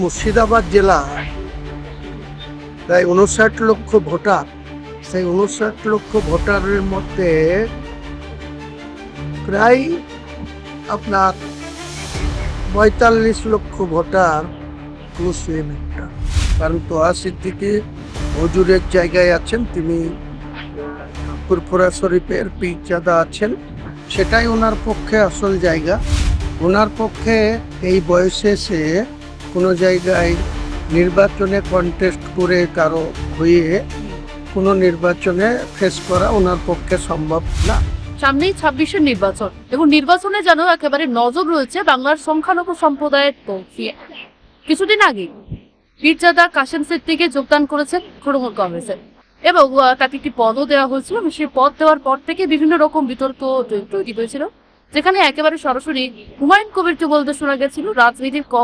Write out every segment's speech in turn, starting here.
মুর্শিদাবাদ জেলা প্রায় 59 লক্ষ ভোটার। সেই 59 লক্ষ ভোটারের মধ্যে প্রায় আপনার 45 লক্ষ ভোটার মুসলিম। কারণ তোহা সিদ্দিকী হুজুরের জায়গায় আছেন, তিনি ফুরফুরা শরীফের পীরজাদা আছেন, সেটাই ওনার পক্ষে আসল জায়গা। ওনার পক্ষে এই বয়সে এসে কোনো জায়গায় নির্বাচনে কন্টেস্ট করে কারো হয়ে কোনো নির্বাচনে ফেস করা ওনার পক্ষে সম্ভব না। সামনেই 26-এর নির্বাচন এবং নির্বাচনে যেন একেবারে নজর রয়েছে বাংলার সংখ্যালঘু সম্প্রদায়ের পক্ষে। কিছুদিন আগে পীরজাদা কাশেম সিদ্দিকী যোগদান করেছেন তৃণমূল কংগ্রেসে এবং তাকে একটি পদও দেওয়া হয়েছিল। সেই পদ দেওয়ার পর থেকে বিভিন্ন রকম বিতর্ক তৈরি হয়েছিল, যেখানে একেবারে সরাসরি হুমায়ুন কবিরকে বলতে শোনা গেছিল রাজনীতির ক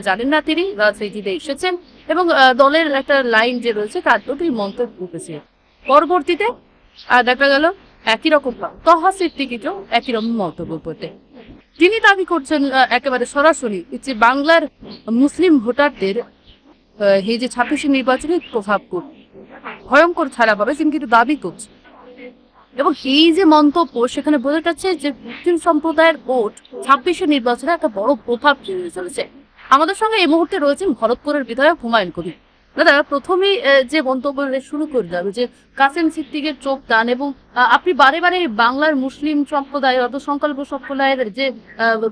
জানেন না, তিনি রাজনীতিতে এসেছেন এবং দলের একটা লাইন যে রয়েছে তার প্রতি মন্তব্য উঠেছে। পরবর্তীতে দেখা গেল একই রকম তোহা সিদ্দিকীকেও একই রকম মন্তব্য করতে তিনি দাবি করছেন একেবারে সরাসরি যে বাংলার মুসলিম ভোটারদের এই যে 26 নির্বাচনে প্রভাব করবে, ভয়ঙ্কর ছাড়া পাবে, তিনি কিন্তু দাবি করছে। এবং এই যে মন্তব্য, সেখানে বোঝা যাচ্ছে যে মুসলিম সম্প্রদায়ের ভোট 26 নির্বাচনে একটা বড় প্রভাব ফেলে চলেছে। আমাদের সঙ্গে এই মুহূর্তে রয়েছেন ভরতপুরের বিধায়ক হুমায়ুন কবির। দাদা, প্রথমেই যে মন্তব্য শুরু করে যাবে যে কাসেম সিদ্দিকের যোগদান এবং আপনি বারে বারে বাংলার মুসলিম সম্প্রদায় অত সংখ্যালঘু সম্প্রদায়ের যে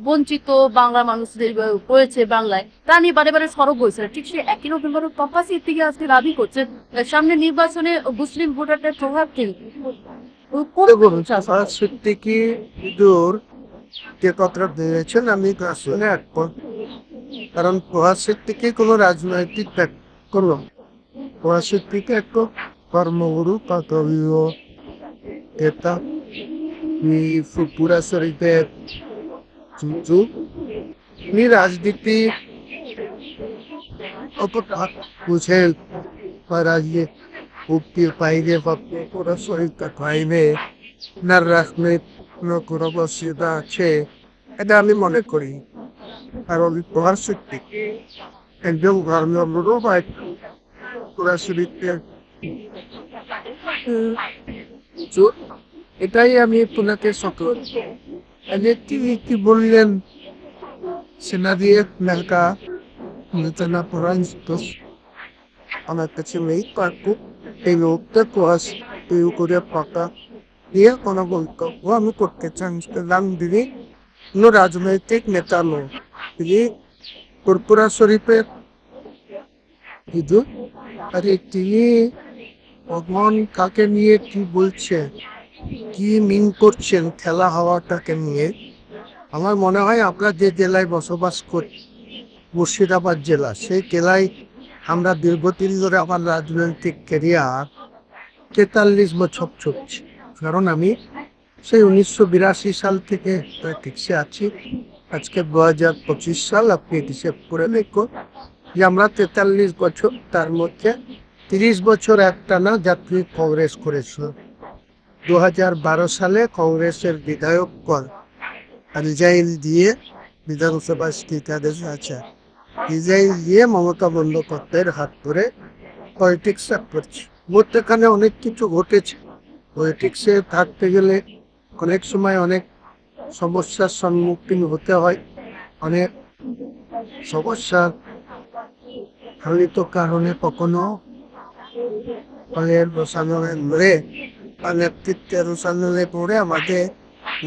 বঞ্চিত বাংলা মানুষদের রয়েছে বাংলায়, তা নিয়ে বারে বারে সরব হয়েছে। ঠিক সে একই রকম ভাবে তোহা সিদ্দিকী আজকে দাবি করছেন সামনে নির্বাচনে মুসলিম ভোটারদের প্রভাব সিদ্দিকী হুজুর যে কথাটা দিয়েছেন আমি আসলে একমত। কারণ তোহা সিদ্দিকী কোনো রাজনৈতিক করল, তোহা সিদ্দিকী একটা কর্মগুরু কাকবীয় নেতা, ফুরফুরা শরীফের চুচু। উনি রাজনীতি অতটা বুঝেন বা রাজনীতি মুক্তির বাইরে বা পুরা শরীরটা বাইরে নার রাজনৈতিক অবস্থা আছে, এটা আমি মনে করি। কারণ তোহা সিদ্দিকী একজন ধর্মগুরু বা পুরা শরীফের, এটাই আমি তোনাকে সকল তিনি কি বললেন সেনা দিয়ে মেলকা আলোচনা করার আমার কাছে নেই। পারবো এই লোকটা কোয়াশ তৈরি করে পাকা দিয়ে কোনো বক্তব্য আমি করতে চান। তিনি কোনো রাজনৈতিক নেতা নয়, তিনি ফুরফুরা শরীফের হিজুর। আর তিনি ভগবান কাকে নিয়ে কি বলছেন, কি মিন করছেন খেলা হওয়াটাকে নিয়ে, আমার মনে হয় আমরা যে জেলায় বসবাস করি মুর্শিদাবাদ জেলা, সেই জেলায় আমরা দীর্ঘদিন ধরে আমার রাজনৈতিক ক্যারিয়ার 43 বছর চলছে। কারণ আমি সেই 1982 সাল থেকে পলিটিক্সে আছি। আজকে 2025 সাল, আপনি হিসেব করে দেখুন যে আমরা 43 বছর, তার মধ্যে 30 বছর একটানা জাতীয় কংগ্রেস করেছিল। 2012 সালে কংগ্রেসের বিধায়ক পদ রিজাইন দিয়ে বিধানসভা স্পিকারের আছে, রিজাইন দিয়ে মমতা বন্দ্যোপাধ্যায়ের হাত ধরে পলিটিক্সে করছে। মধ্যখানে অনেক কিছু ঘটেছে। পলিটিক্সে থাকতে গেলে অনেক সময় অনেক সমস্যার সম্মুখীন হতে হয়, অনেক সমস্যার ফলিত কারণে কখনো ফলের রসায়নে ধরে বা নেতৃত্বের রসায়নে পড়ে আমাদের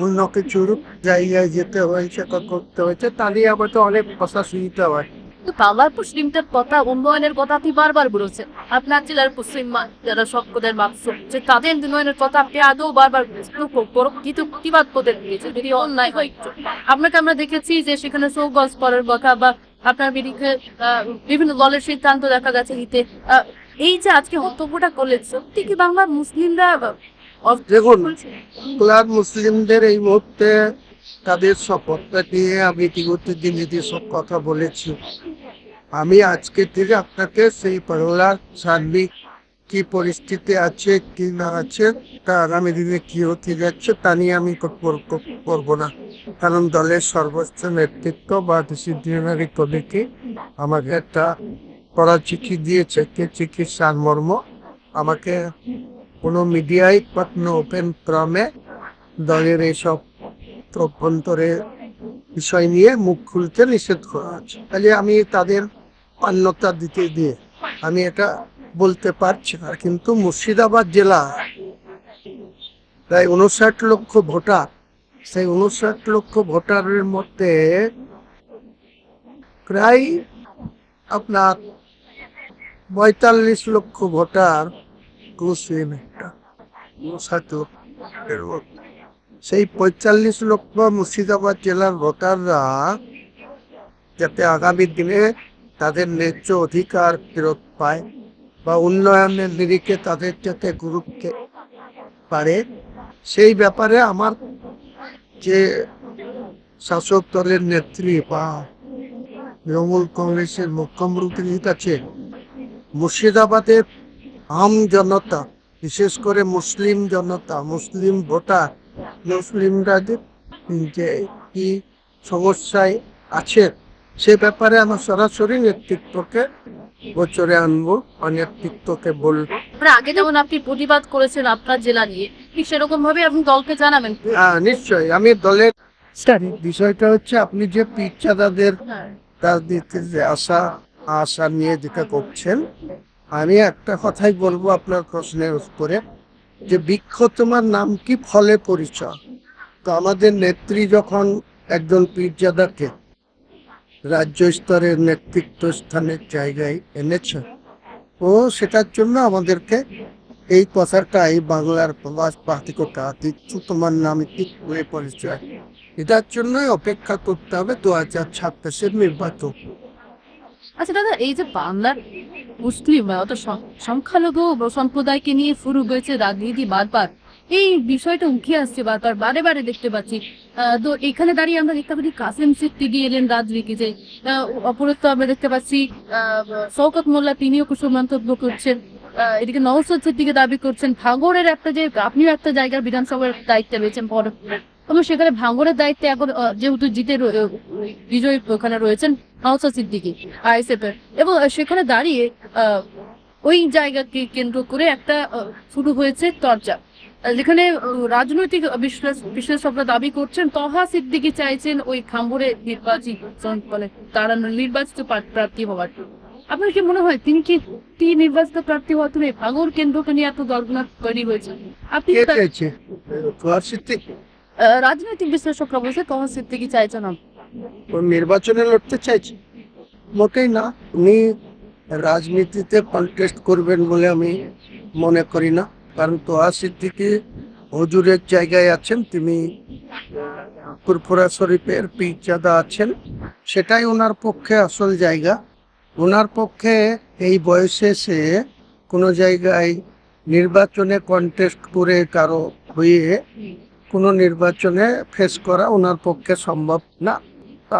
অন্য কিছুর জায়গায় যেতে হয়েছে, করতে হয়েছে, তাদের আবার তো অনেক কথা শুনতে হয়। বাংলার মুসলিমদের কথা, উন্নয়নের কথা আপনি বারবার বলেছেন। আপনার জেলার মুসলিম যারা সম্প্রদায়ের মানুষ যে তাদের উন্নয়নের কথা আপনি আদৌ বারবার কিন্তু প্রতিবাদ করতে দিয়েছে যদি অন্যায় হয়। আপনাকে আমরা দেখেছি যে সেখানে চৌগজ করার কথা বা আপনার বিরুদ্ধে বিভিন্ন দলের সিদ্ধান্ত দেখা গেছে নিতে। এই যে আজকে বক্তব্যটা করলেন, সত্যি কি বাংলার মুসলিমরা দেখুন, ক্লাব মুসলিমদের এই মুহূর্তে তাদের শপথটা নিয়ে আমি ইতিমধ্যে দিনে সব কথা বলেছি। আমি আজকে থেকে আপনাকে সেই বাংলার সার্বিক কি পরিস্থিতি আছে কি না আছে, তা আগামী দিনে কি হতে যাচ্ছে তা নিয়ে আমি করবো না। কারণ দলের সর্বোচ্চ নেতৃত্ব বা ডিসিপ্লিনারি কমিটি আমাকে একটা কড়া চিঠি দিয়েছে, যে চিকিৎসার মর্ম আমাকে কোনো মিডিয়ায় বা কোনো ওপেন ফোরামে দলের এইসব অভ্যন্তরে বিষয় নিয়ে মুখ খুলতে নিষেধ করা আছে। তাহলে আমি তাদের মান্যতা দিতে দিয়ে আমি এটা বলতে পারছি না। কিন্তু মুর্শিদাবাদ জেলা প্রায় 59 লক্ষ ভোটার, সেই 59 লক্ষ ভোটারের মধ্যে প্রায় আপনার 45 লক্ষ ভোটার মুসলিম। একটা সেই 45 লক্ষ মুর্শিদাবাদ জেলার ভোটাররা যাতে আগামী দিনে তাদের ন্যায্য অধিকার ফেরত পায় বা উন্নয়নের নিরিখে তাদের যাতে গুরুত্ব পারে, সেই ব্যাপারে আমার যে শাসক দলের নেত্রী বা তৃণমূল কংগ্রেসের মুখ্যমন্ত্রীর কাছে মুর্শিদাবাদের আম জনতা, বিশেষ করে মুসলিম জনতা, মুসলিম ভোটার, মুসলিমরা যে কি সমস্যায় আছে সে ব্যাপারে আমার সরাসরি নেতৃত্বকে গোচরে আনবো বা নেতৃত্বকে বলবো। আগে যেমন আপনি প্রতিবাদ করেছেন আপনার জেলা নিয়ে, ঠিক সেরকম ভাবে আপনি দলকে জানাবেন। নিশ্চয়ই আমি দলের বিষয়টা হচ্ছে, আপনি যে পীরজাদাদের রাজনীতির আশা নিয়ে যেটা করছেন, আমি একটা কথাই বলবো আপনার প্রশ্নের উত্তরে, যে বৃক্ষ তোমার নাম কি ফলে পরিচয়। তো আমাদের নেত্রী যখন একজন পীরজাদাকে রাজ্য স্তরের নেতৃত্ব স্থানের জায়গায় এনেছে, ও সেটার জন্য আমাদেরকে এই কথাটাই বাংলার প্রবাস পাঠিকতা দিচ্ছু তোমার নাম কি ফলে পরিচয়, এটার জন্যই অপেক্ষা করতে হবে 2026 নির্বাচন। আচ্ছা দাদা, এই যে বাংলার মুসলিম অত সংখ্যালঘু সম্প্রদায়কে নিয়ে শুরু হয়েছে রাজনীতি বারবার, এই বিষয়টা উঠে আসছে বারবার, বারে বারে দেখতে পাচ্ছি। তো এখানে দাঁড়িয়ে আমরা দেখতে পাচ্ছি কাসেম সিদ্দিকী এলেন রাজনীতিতে, অপরত্ব আমরা দেখতে পাচ্ছি শওকত মোল্লা, তিনিও কিছু মন্তব্য করছেন। এদিকে নওশাদ সিদ্দিকী দাবি করছেন ভাঙড়ের একটা, যে আপনিও একটা জায়গার বিধানসভার দায়িত্বে রয়েছেন পরে, এবং সেখানে ভাঙড়ের দায়িত্বে এখন যেহেতু বিজয়ী ওখানে রয়েছেন নওশাদ সিদ্দিকী আইএসএফ এর, এবং সেখানে দাঁড়িয়ে ওই জায়গাকে কেন্দ্র করে একটা শুরু হয়েছে চর্চা, যেখানে রাজনৈতিক বিশ্লেষকরা দাবি করছেন তহা সিদ্দিকী চাইছেন ওই খাম্বরে তারা নির্বাচিত প্রার্থী হওয়ার। আপনার কি মনে হয় তিনি নির্বাচিত প্রার্থী হওয়ার তুমি ভাঙড় কেন্দ্রকে নিয়ে এত দলগুলা তৈরি হয়েছে? আপনি রাজনৈতিক বিশ্লেষকরা বলছে তহা সিদ্দিকী চাইছেন নির্বাচনে লড়তে চাইছে, মোটেই না। উনি রাজনীতিতে কন্টেস্ট করবেন বলে আমি মনে করি না, কারণ তোহা সিদ্দিকী হুজুরের জায়গায় আছেন, তিনি ফুরফুরা শরীফের পীরজাদা আছেন, সেটাই ওনার পক্ষে আসল জায়গা। ওনার পক্ষে এই বয়সে সে কোনো জায়গায় নির্বাচনে কন্টেস্ট করে কারো হয়ে কোনো নির্বাচনে ফেস করা ওনার পক্ষে সম্ভব না।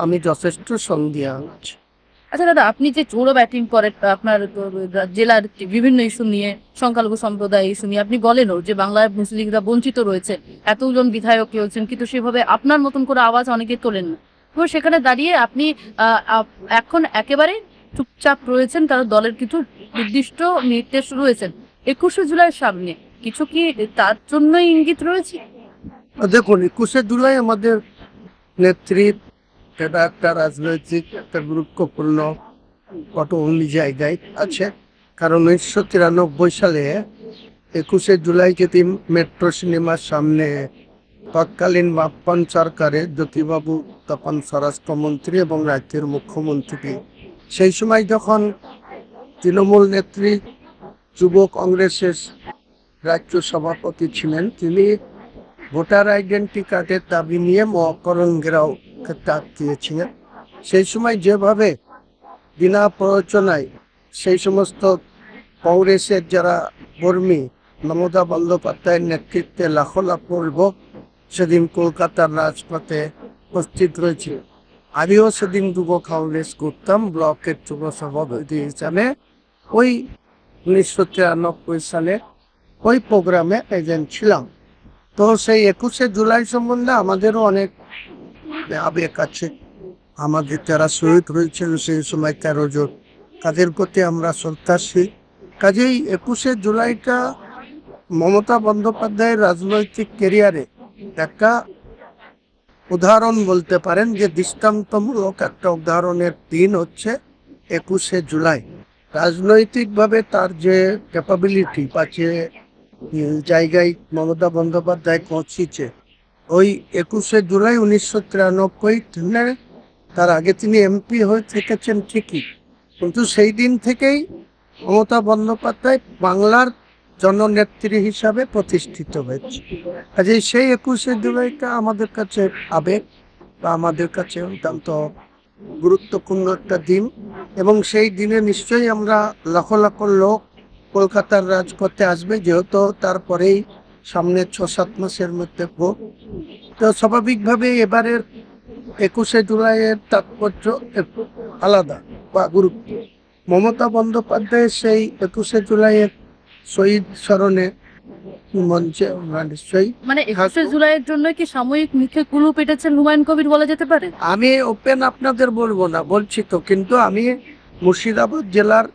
আমি যথেষ্ট সন্দেহ আছি। আচ্ছা দাদা, আপনি যে জোরো ব্যাটিং করেন আপনার জেলার বিভিন্ন ইস্যু নিয়ে, সংখ্যালঘু সম্প্রদায় ইস্যু নিয়ে, আপনি বলেনও যে বাংলার মুসলিমরা বঞ্চিত রয়েছে, এতজন বিধায়ক হয়েছেন, কিন্তু সেভাবে আপনার মতন করে আওয়াজ অনেকে তোলেন না। তো সেখানে দাঁড়িয়ে আপনি এখন একেবারে চুপচাপ রয়েছেন, কারণ দলের কিছু নির্দিষ্ট নির্দেশ রয়েছেন 21শে জুলাইয়ের সামনে, কিছু কি তার জন্যই ইঙ্গিত রয়েছে? দেখুন, 21শে জুলাই আমাদের নেত্রীর এটা একটা রাজনৈতিক একটা গুরুত্বপূর্ণ পটভূমি জায়গায় আছে, কারণ 1993 সালে 21শে জুলাই যেদিন মেট্রো সিনেমার সামনে তৎকালীন বাপ্পান সরকারের জ্যোতিবাবু তখন স্বরাষ্ট্রমন্ত্রী এবং রাজ্যের মুখ্যমন্ত্রী, সেই সময় যখন তৃণমূল নেত্রী যুব কংগ্রেসের রাজ্য সভাপতি ছিলেন, তিনি ভোটার আইডেন্টি কার্ডের দাবি নিয়ে মহাকরণ ঘেরাও ডাক দিয়েছিলেন। সেই সময় যেভাবে বিনা প্ররোচনায় সেই সমস্ত কংগ্রেসের যারা কর্মী মমতা বন্দ্যোপাধ্যায়ের নেতৃত্বে লাখো লাখো লোক সেদিন কলকাতার রাজপথে উপস্থিত রয়েছিল, আমিও সেদিন যুব কংগ্রেস করতাম, ব্লকের যুব সভাপতি হিসাবে ওই 1993 সালে ওই প্রোগ্রামে প্রেজেন্ট ছিলাম। তো সেই 21শে জুলাই সম্বন্ধে আমাদেরও অনেক আবেগ আছে। আমাদের যারা শহীদ হয়েছেন সেই সময় 13 জন, তাদের প্রতি আমরা শ্রদ্ধাশীল। কাজেই 21শে জুলাইটা মমতা বন্দ্যোপাধ্যায়ের রাজনৈতিক কেরিয়ারে একটা উদাহরণ বলতে পারেন, যে দৃষ্টান্তমূলক একটা উদাহরণের দিন হচ্ছে 21শে জুলাই। রাজনৈতিকভাবে তার যে ক্যাপাবিলিটি বা যে জায়গায় মমতা বন্দ্যোপাধ্যায় পৌঁছেছে, ওই 21শে জুলাই 1993 তার আগে তিনি এমপি হয়ে থেকেছেন ঠিকই, কিন্তু সেই দিন থেকেই মমতা বন্দ্যোপাধ্যায় বাংলার জননেত্রী হিসাবে প্রতিষ্ঠিত হয়েছে। কাজেই সেই 21শে জুলাইটা আমাদের কাছে আবেগ বা আমাদের কাছে অত্যন্ত গুরুত্বপূর্ণ একটা দিন, এবং সেই দিনে নিশ্চয়ই আমরা লক্ষ লক্ষ লোক কলকাতার রাজপথে আসবে, যেহেতু তারপরেই সামনে 6-7 মাসের মধ্যে ভোট। তো স্বাভাবিকভাবে এবারের 21শে জুলাইয়ের তাৎপর্য একটু আলাদা বা গুরুত্ব। মমতা বন্দ্যোপাধ্যায়ের সেই 21শে জুলাইয়ের শহীদ স্মরণে মঞ্চে আমরা নিশ্চয়ই মানে 21শে জুলাইয়ের জন্য কি সাময়িক মুখে কুলু পেটেছেন হুমায়ুন কবির বলা যেতে পারে? আমি ওপেন আপনাদের বলবো না, বলছি তো, কিন্তু আমি মুর্শিদাবাদ জেলার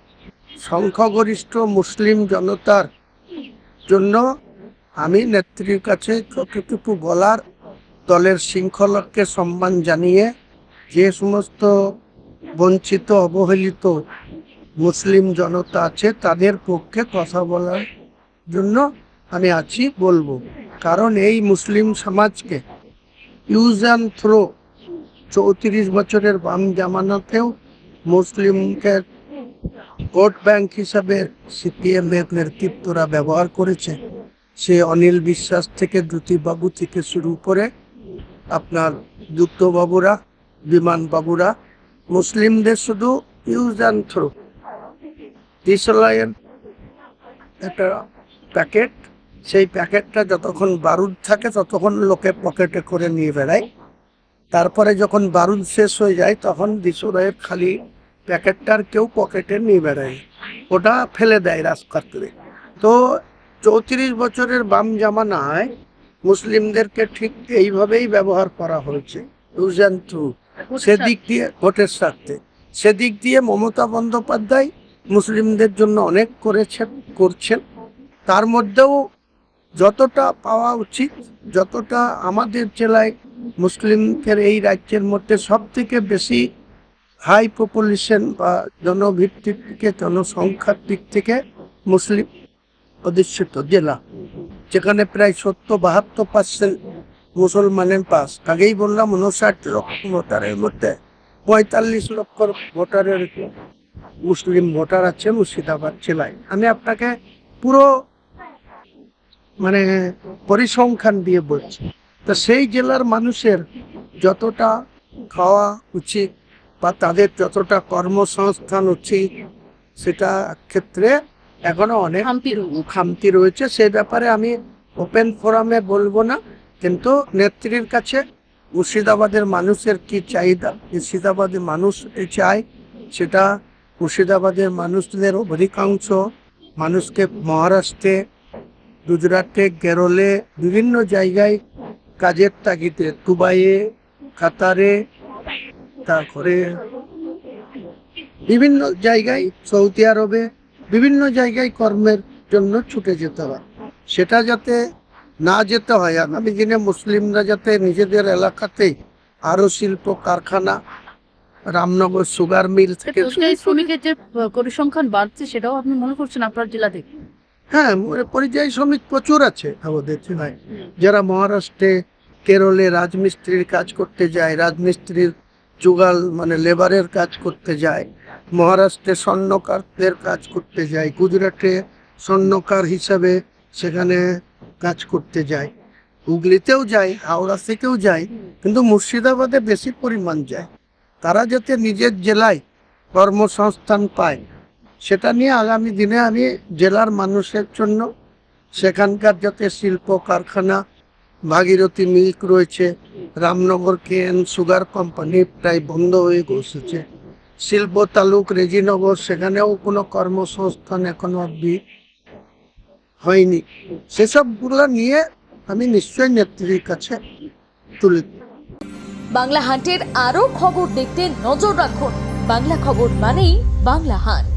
সংখ্যাগরিষ্ঠ মুসলিম জনতার জন্য আমি নেত্রীর কাছে যতটুকু বলার, দলের শৃঙ্খলাকে সম্মান জানিয়ে যে সমস্ত বঞ্চিত অবহেলিত মুসলিম জনতা আছে তাদের পক্ষে কথা বলার জন্য আমি আছি, বলবো। কারণ এই মুসলিম সমাজকে ইউজ অ্যান্ড থ্রো 34 বছরের বাম জামানাতেও মুসলিমকে ভোট ব্যাংক হিসাবে সিপিএম এর নেতৃত্বরা ব্যবহার করেছে। সে অনিল বিশ্বাস থেকে জ্যোতিবাবু থেকে শুরু করে আপনার যুক্তবাবুরা, বিমান বাবুরা মুসলিমদের শুধু ইউজ অ্যান্ড থ্রো। দিশলাইয়ের একটা প্যাকেট, সেই প্যাকেটটা যতক্ষণ বারুদ থাকে ততক্ষণ লোকে পকেটে করে নিয়ে বেড়ায়, তারপরে যখন বারুদ শেষ হয়ে যায় তখন দিশলাইয়ের খালি প্যাকেটটার কেউ পকেটে নিয়ে বেড়ায়, ওটা ফেলে দেয় রাস্তাতে। তো 34 বছরের বাম জামানায় মুসলিমদেরকে ঠিক এইভাবেই ব্যবহার করা হয়েছে, ইউজ অ্যান্ড থ্রো। সেদিক দিয়ে ভোটের স্বার্থে, সেদিক দিয়ে মমতা বন্দ্যোপাধ্যায় মুসলিমদের জন্য অনেক করছেন। তার মধ্যেও যতটা পাওয়া উচিত, যতটা আমাদের জেলায় মুসলিমদের এই রাজ্যের মধ্যে সব থেকে বেশি হাই পপুলেশন বা জনভিত্তিক থেকে, জনসংখ্যার দিক থেকে মুসলিম অধিষ্ঠিত জেলা, যেখানে প্রায় 70-72% মুসলমানের পাস। আগেই বললাম 59 লক্ষ ভোটারের মধ্যে 45 লক্ষ ভোটারের মুসলিম ভোটার আছে মুর্শিদাবাদ জেলায়। আমি আপনাকে পুরো পরিসংখ্যান দিয়ে বলছি। তা সেই জেলার মানুষের যতটা খাওয়া উচিত বা তাদের যতটা কর্মসংস্থান উচিত, সেটা ক্ষেত্রে এখনো অনেক খামতি রয়েছে। সেই ব্যাপারে আমি ওপেন ফোরামে বলবো না, কিন্তু নেত্রীর কাছে মুর্শিদাবাদের মানুষের কি চাহিদা, মুর্শিদাবাদের মানুষ চায়, সেটা মুর্শিদাবাদের মানুষদের অধিকাংশ মানুষকে মহারাষ্ট্রে, গুজরাটে, কেরলে, বিভিন্ন জায়গায় কাজের তাগিদে, দুবাইয়ে, কাতারে, তারপরে বিভিন্ন জায়গায়, সৌদি আরবে, বিভিন্ন জায়গায় কর্মের জন্য ছুটে যেতে হয়। সেটা যাতে না যেতে হয়, আগামী দিনে মুসলিমরা যাতে নিজেদের এলাকাতেই আরো শিল্প কারখানা, রামনগর সুগার মিল থেকে শ্রমিকের যে পরিসংখ্যান বাড়ছে সেটাও আপনি মনে করছেন আপনার জেলা থেকে? হ্যাঁ, পরিযায়ী শ্রমিক প্রচুর আছে আমাদের জেলায়, যারা মহারাষ্ট্রে, কেরলে রাজমিস্ত্রির কাজ করতে যায়, রাজমিস্ত্রির জোগাল লেবারের কাজ করতে যায়, মহারাষ্ট্রে স্বর্ণকারদের কাজ করতে যায়, গুজরাটে স্বর্ণকার হিসাবে সেখানে কাজ করতে যায়, হুগলিতেও যায়, হাওড়া থেকেও যায়, কিন্তু মুর্শিদাবাদে বেশি পরিমাণ যায়। তারা যাতে নিজের জেলায় কর্মসংস্থান পায়, সেটা নিয়ে আগামী দিনে আমি জেলার মানুষের জন্য সেখানকার যাতে শিল্প কারখানা, ভাগীরথী মিল্ক রয়েছে, রামনগর কেএন সুগার কোম্পানি প্রায় বন্ধ হয়ে বসেছে, শিল্প তালুক রেজিনগর, সেখানেও কোনো কর্মসংস্থান এখনো অবধি হয়নি। সেসবগুলো নিয়ে আমি নিশ্চয়ই নেত্রীর কাছে তুলে। বাংলা হান্টের আরও খবর দেখতে নজর রাখুন। বাংলা খবর মানেই বাংলা হান্ট।